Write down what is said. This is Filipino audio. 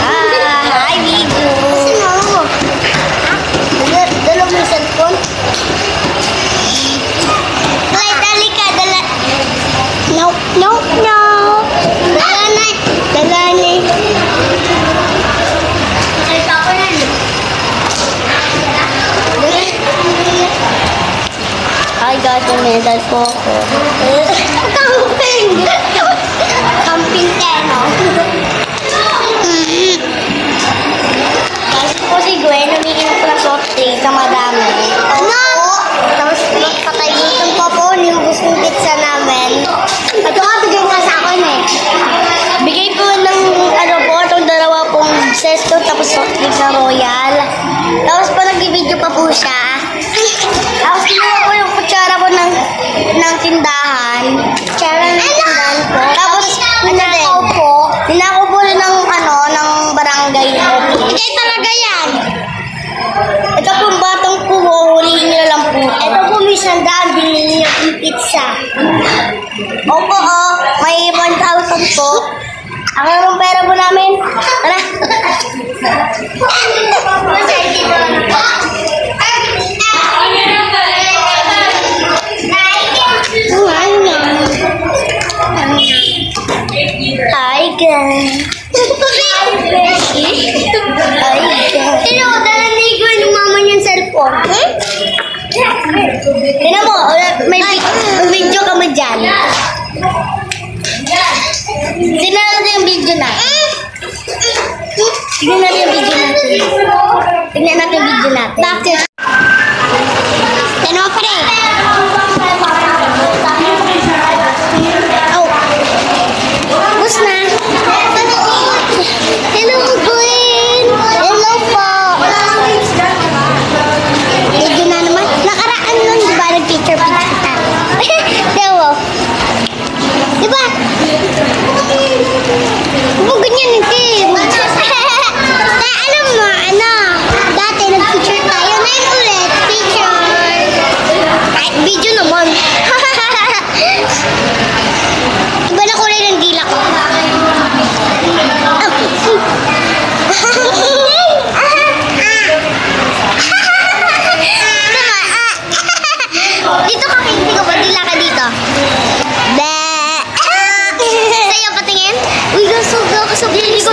Hi, Bigo. Sino mo? Dala mo yung cellphone? Ay, dali ka, dala. No. Dala na. Nakita ko yan. Hi guys, may medal po ako. Camping! Camping teno. Guys, po si Gwen, umiinom ko ng soft drink na madami. Ano? Tapos patay-gutom pa po, nilubos yung pizza namin. Ito nga, bigay nga sa akin eh. Bigay po ng ano po, itong dalawa pong sesto, tapos soft drink sa Royal. Tapos pa nag-video pa po siya. Tapos kinuha ko yung kutsara ko ng tindahan. Kutsara ng tindahan ko. Tapos, ninakaw po rin ng barangay. Ikay talaga yan. Ito po yung batang po, hulihin nila lang po. Ito po may sandaan, binili niya yung pizza. Opo, may 1,000 po. Ang yung pera po namin. Tara. Hi guys. Hello, dalaligo yung mama niyang cellphone. Tignan mo, may video ka mo dyan. Tignan natin yung video natin. Tignan natin yung video natin. Bakit? Tignan mo pa rin. Bus na. Hello, Gwen. Hello po. Video na naman. Nakaraan nun, diba? Nag-picture kita. Diba? Diba? Huwag ganyan, Kim. Alam mo, dati nag-picture tayo. Ngayon ulit, picture. Kahit video naman. Iba na kulay ng dila ko. Dito ka, hindi ka ba? Dila ka dito. Sa'yo patingin? Uy, gusto ko. Hindi ko